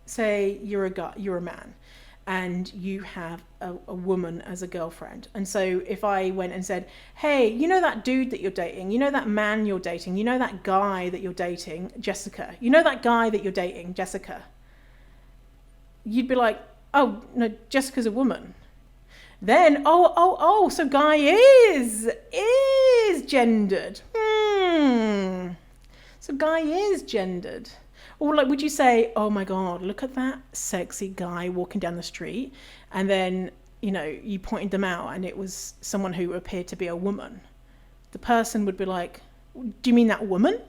Speaker 1: say you're a man, and you have a woman as a girlfriend. And so if I went and said, hey, that dude that you're dating, that man you're dating, that guy that you're dating, Jessica, that guy that you're dating, Jessica, you'd be like, oh, no, Jessica's a woman. Then, so guy is gendered. So guy is gendered. Or like, would you say, oh my God, look at that sexy guy walking down the street, and then, you pointed them out and it was someone who appeared to be a woman. The person would be like, do you mean that woman?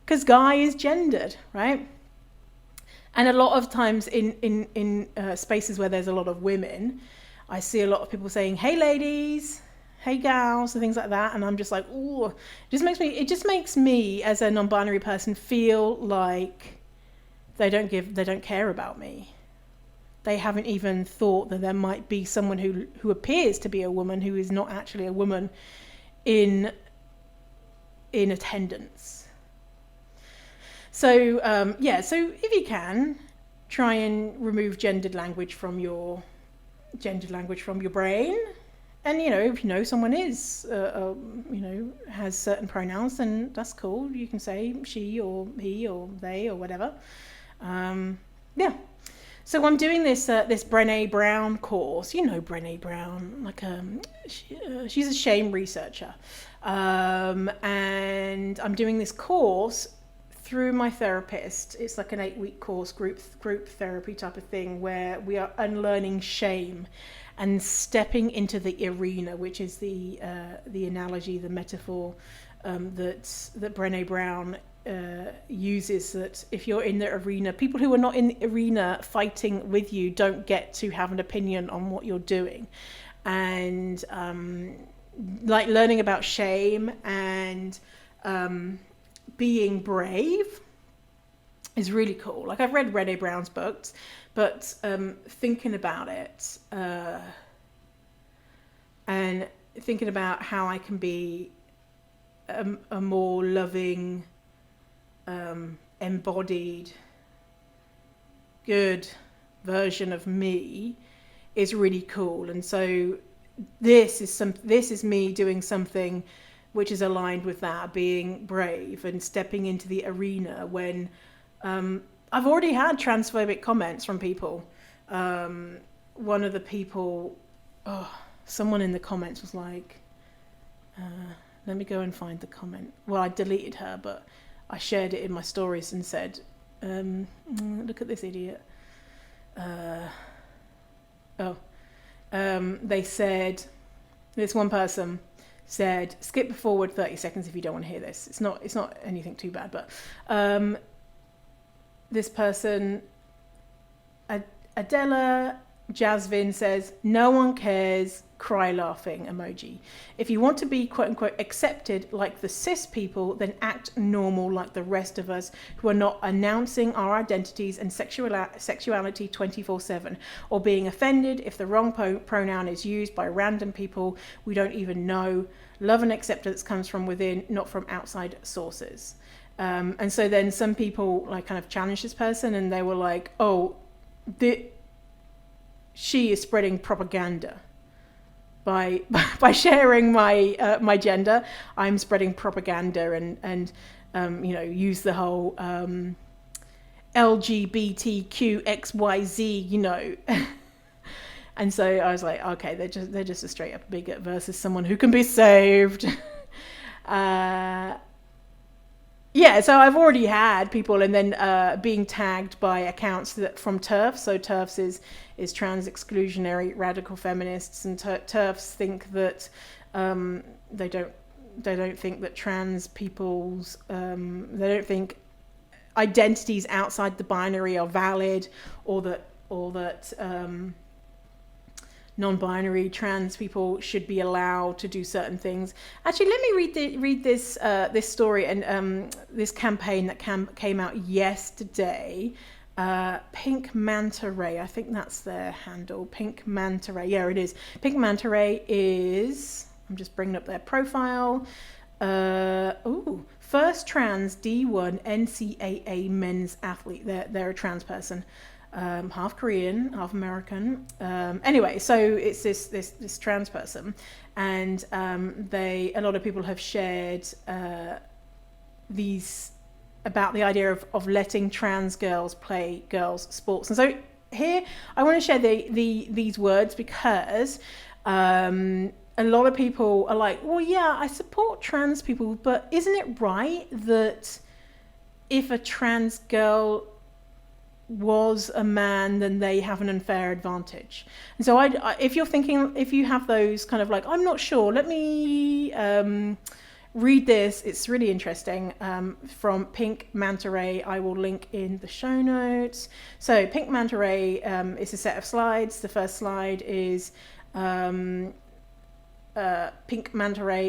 Speaker 1: Because guy is gendered, right? And a lot of times in spaces where there's a lot of women, I see a lot of people saying, hey ladies, hey gals, and things like that, and I'm just like, ooh, it just makes me as a non-binary person feel like they don't care about me. They haven't even thought that there might be someone who appears to be a woman who is not actually a woman in attendance. So so if you can, try and remove gendered language from your brain. And, if someone is, has certain pronouns, then that's cool. You can say she or he or they or whatever. So I'm doing this Brené Brown course. Brené Brown, like she's a shame researcher. And I'm doing this course through my therapist. It's like an 8-week course, group therapy type of thing, where we are unlearning shame and stepping into the arena, which is the analogy, the metaphor that Brené Brown uses, that if you're in the arena, people who are not in the arena fighting with you don't get to have an opinion on what you're doing. And like learning about shame and being brave is really cool. Like, I've read Brené Brown's books, but thinking about it, and thinking about how I can be a more loving, embodied, good version of me is really cool. And so this is me doing something which is aligned with that, being brave and stepping into the arena when I've already had transphobic comments from people. One of the people, someone in the comments was like, let me go and find the comment. Well, I deleted her, but I shared it in my stories and said, look at this idiot. They said, this one person said, skip forward 30 seconds if you don't want to hear this. It's not anything too bad, but this person, Adela Jasvin, says, no one cares, cry laughing emoji. If you want to be quote unquote accepted like the cis people, then act normal like the rest of us who are not announcing our identities and sexuality 24/7, or being offended if the wrong pronoun is used by random people we don't even know. Love and acceptance comes from within, not from outside sources. And so then some people like kind of challenged this person, and they were like, she is spreading propaganda by sharing my gender. I'm spreading propaganda and use the whole LGBTQXYZ, And so I was like, okay, they're just a straight up bigot versus someone who can be saved. So I've already had people, and then being tagged by accounts from TERFs. So TERFs is trans exclusionary radical feminists, and TERFs think that they don't think that trans people's they don't think identities outside the binary are valid, or that non-binary trans people should be allowed to do certain things. Actually, let me read this story and this campaign that came out yesterday. Pinkmantaray, I think that's their handle. Pinkmantaray, yeah, it is. Pinkmantaray is, I'm just bringing up their profile. First trans D1 NCAA men's athlete. They're a trans person. Half Korean, half American. Anyway, so it's this trans person, and a lot of people have shared these about the idea of letting trans girls play girls' sports. And so here I want to share these words because a lot of people are like, well, yeah, I support trans people, but isn't it right that if a trans girl was a man, then they have an unfair advantage? And so if you have those kind of like, I'm not sure, let me read this. It's really interesting, from Pinkmantaray. I will link in the show notes. So Pinkmantaray is a set of slides. The first slide is Pinkmantaray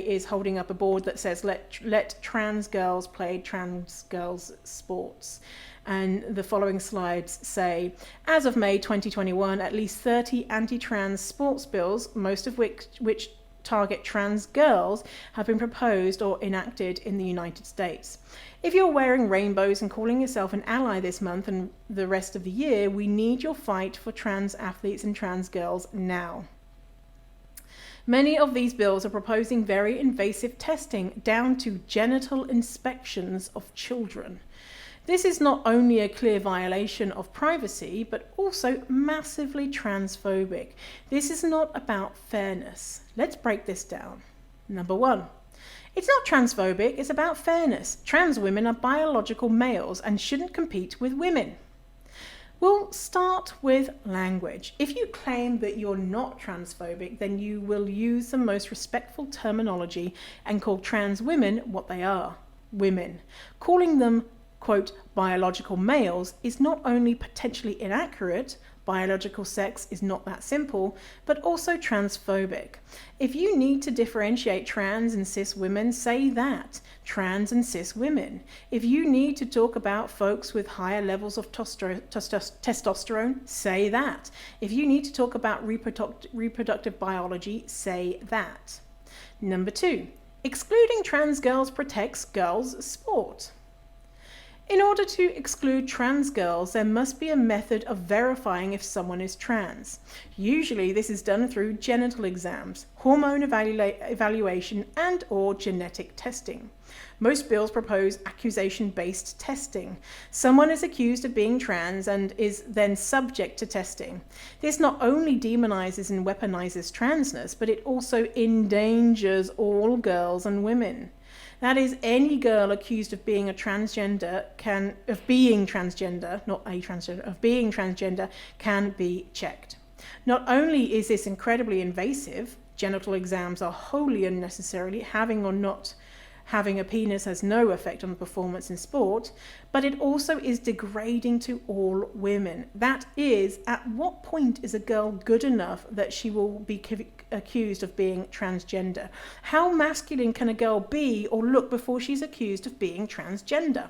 Speaker 1: is holding up a board that says let trans girls play trans girls sports. And the following slides say, as of May 2021, at least 30 anti-trans sports bills, most of which target trans girls, have been proposed or enacted in the United States. If you're wearing rainbows and calling yourself an ally this month and the rest of the year, we need your fight for trans athletes and trans girls now. Many of these bills are proposing very invasive testing down to genital inspections of children. This is not only a clear violation of privacy, but also massively transphobic. This is not about fairness. Let's break this down. Number one, it's not transphobic, it's about fairness. Trans women are biological males and shouldn't compete with women. We'll start with language. If you claim that you're not transphobic, then you will use the most respectful terminology and call trans women what they are, women. Calling them, quote, biological males is not only potentially inaccurate, Biological sex is not that simple, but also transphobic. If you need to differentiate trans and cis women, say that. Trans and cis women. If you need to talk about folks with higher levels of testosterone, say that. If you need to talk about reproductive biology, say that. Number 2, excluding trans girls protects girls' sport. In order to exclude trans girls, there must be a method of verifying if someone is trans. Usually this is done through genital exams, hormone evaluation, and or genetic testing. Most bills propose accusation-based testing. Someone is accused of being trans and is then subject to testing. This not only demonizes and weaponizes transness, but it also endangers all girls and women. That is, any girl accused of being transgender can be checked. Not only is this incredibly invasive, genital exams are wholly unnecessary, having or not having a penis has no effect on performance in sport, but it also is degrading to all women. That is, at what point is a girl good enough that she will be accused of being transgender? How masculine can a girl be or look before she's accused of being transgender?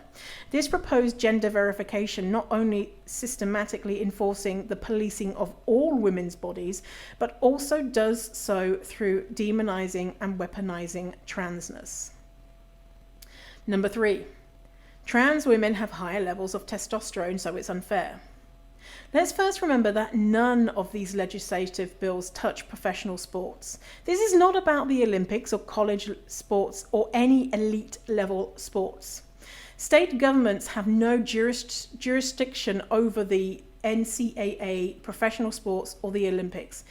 Speaker 1: This proposed gender verification not only systematically enforcing the policing of all women's bodies, but also does so through demonizing and weaponizing transness. Number 3, trans women have higher levels of testosterone, so it's unfair. Let's first remember that none of these legislative bills touch professional sports. This is not about the Olympics or college sports or any elite level sports. State governments have no jurisdiction over the NCAA, professional sports, or the Olympics.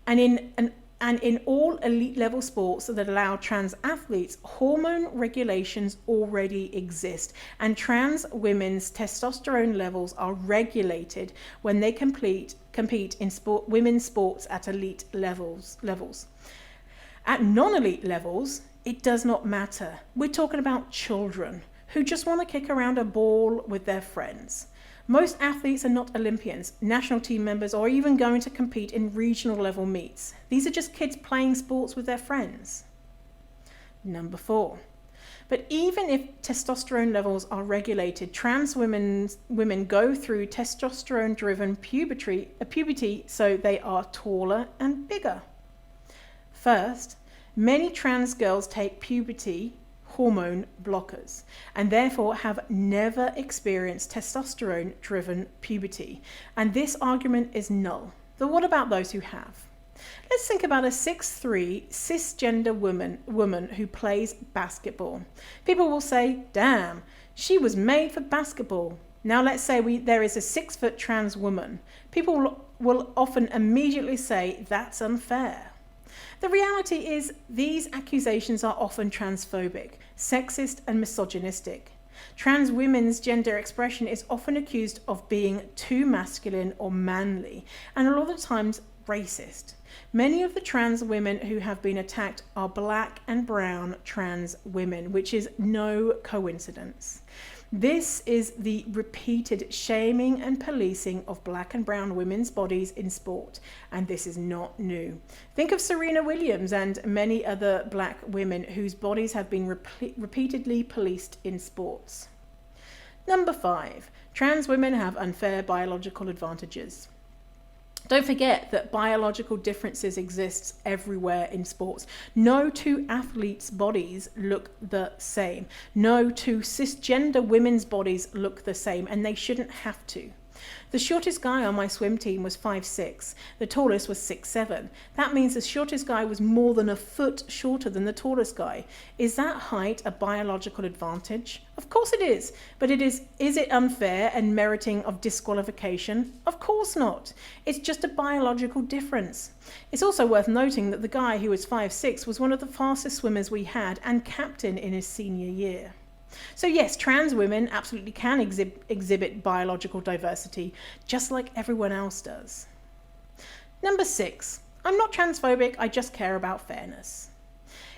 Speaker 1: And in all elite level sports that allow trans athletes, hormone regulations already exist, and trans women's testosterone levels are regulated when they compete in women's sports at elite levels. At non-elite levels, it does not matter. We're talking about children who just want to kick around a ball with their friends. Most athletes are not Olympians, national team members, or even going to compete in regional level meets. These are just kids playing sports with their friends. Number 4. But even if testosterone levels are regulated, trans women go through testosterone-driven puberty, so they are taller and bigger. First, many trans girls take puberty hormone blockers and therefore have never experienced testosterone-driven puberty. And this argument is null. But what about those who have? Let's think about a 6'3" cisgender woman who plays basketball. People will say, damn, she was made for basketball. Now let's say there is a 6-foot trans woman. People will often immediately say that's unfair. The reality is these accusations are often transphobic, sexist, and misogynistic. Trans women's gender expression is often accused of being too masculine or manly, and a lot of times racist. Many of the trans women who have been attacked are black and brown trans women, which is no coincidence. This is the repeated shaming and policing of black and brown women's bodies in sport, and this is not new. Think of Serena Williams and many other black women whose bodies have been repeatedly policed in sports. Number 5, trans women have unfair biological advantages. Don't forget that biological differences exist everywhere in sports. No two athletes' bodies look the same. No two cisgender women's bodies look the same, and they shouldn't have to. The shortest guy on my swim team was 5'6". The tallest was 6'7". That means the shortest guy was more than a foot shorter than the tallest guy. Is that height a biological advantage? Of course it is. But is it unfair and meriting of disqualification? Of course not. It's just a biological difference. It's also worth noting that the guy who was 5'6" was one of the fastest swimmers we had and captain in his senior year. So yes, trans women absolutely can exhibit biological diversity, just like everyone else does. Number 6, I'm not transphobic, I just care about fairness.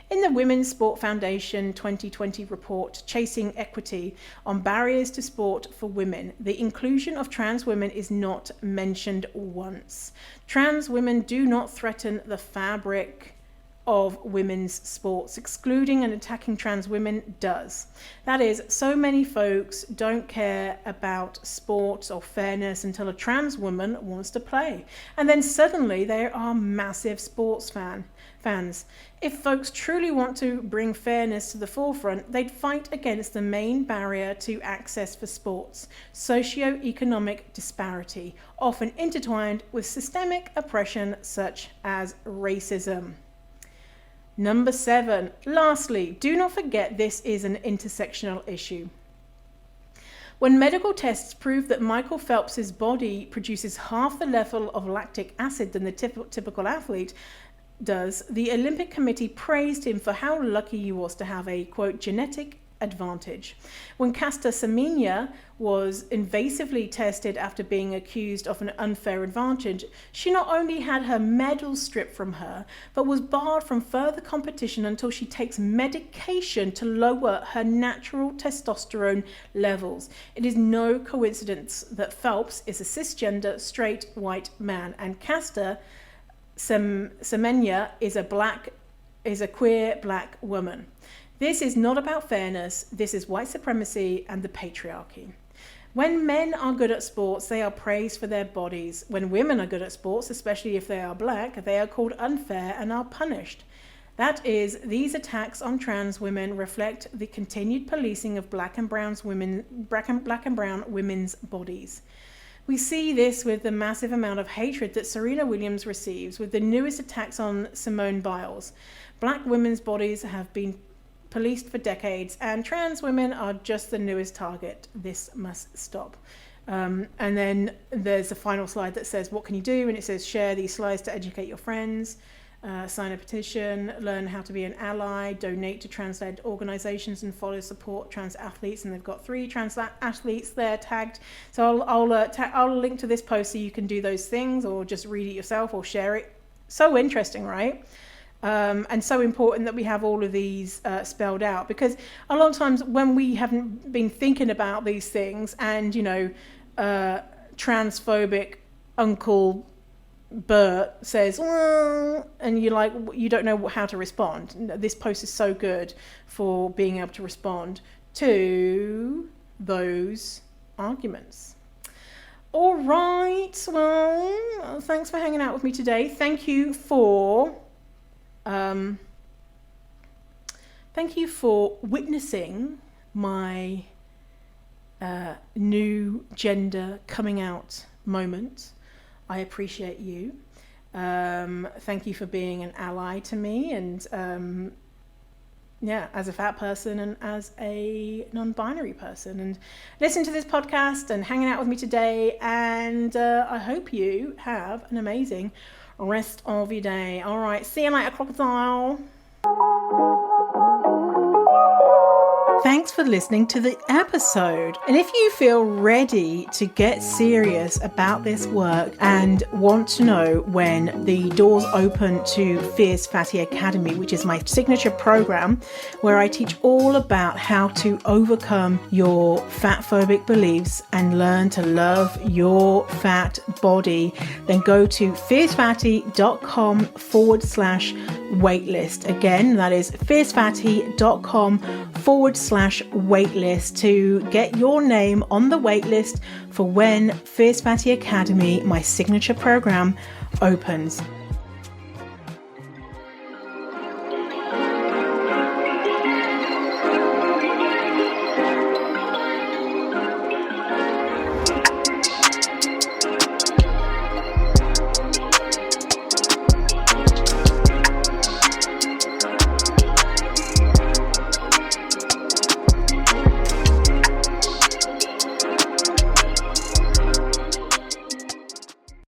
Speaker 1: In the Women's Sport Foundation 2020 report, Chasing Equity on Barriers to Sport for Women, the inclusion of trans women is not mentioned once. Trans women do not threaten the fabric of women's sports. Excluding and attacking trans women does. That is, so many folks don't care about sports or fairness until a trans woman wants to play. And then suddenly they are massive sports fans. If folks truly want to bring fairness to the forefront, they'd fight against the main barrier to access for sports: socio-economic disparity, often intertwined with systemic oppression such as racism. Number 7, lastly, do not forget this is an intersectional issue. When medical tests proved that Michael Phelps's body produces half the level of lactic acid than the typical athlete does, the Olympic Committee praised him for how lucky he was to have a, quote, genetic advantage. When Caster Semenya was invasively tested after being accused of an unfair advantage, she not only had her medal stripped from her, but was barred from further competition until she takes medication to lower her natural testosterone levels. It is no coincidence that Phelps is a cisgender, straight, white man, and Caster Semenya is a queer black woman. This is not about fairness. This is white supremacy and the patriarchy. When men are good at sports, they are praised for their bodies. When women are good at sports, especially if they are black, they are called unfair and are punished. That is, these attacks on trans women reflect the continued policing of black and brown women's bodies. We see this with the massive amount of hatred that Serena Williams receives with the newest attacks on Simone Biles. Black women's bodies have been policed for decades, and trans women are just the newest target. This must stop. And then there's a final slide that says, what can you do? And it says, share these slides to educate your friends, sign a petition, learn how to be an ally, donate to trans-led organizations, and follow support trans athletes. And they've got 3 trans athletes there tagged. So I'll link to this post so you can do those things, or just read it yourself or share it. So interesting, right? And so important that we have all of these spelled out, because a lot of times when we haven't been thinking about these things, and transphobic Uncle Bert says, well, and you don't know how to respond. This post is so good for being able to respond to those arguments. All right, well, thanks for hanging out with me today. Thank you for witnessing my new gender coming out moment. I appreciate you. Thank you for being an ally to me, and as a fat person and as a non-binary person, and listen to this podcast and hanging out with me today. And I hope you have an amazing rest of your day. All right, see you later, crocodile. Thanks for listening to the episode. And if you feel ready to get serious about this work and want to know when the doors open to Fierce Fatty Academy, which is my signature program where I teach all about how to overcome your fatphobic beliefs and learn to love your fat body, then go to fiercefatty.com/waitlist. Again, that is fiercefatty.com/waitlist to get your name on the waitlist for when Fierce Fatty Academy, my signature program, opens.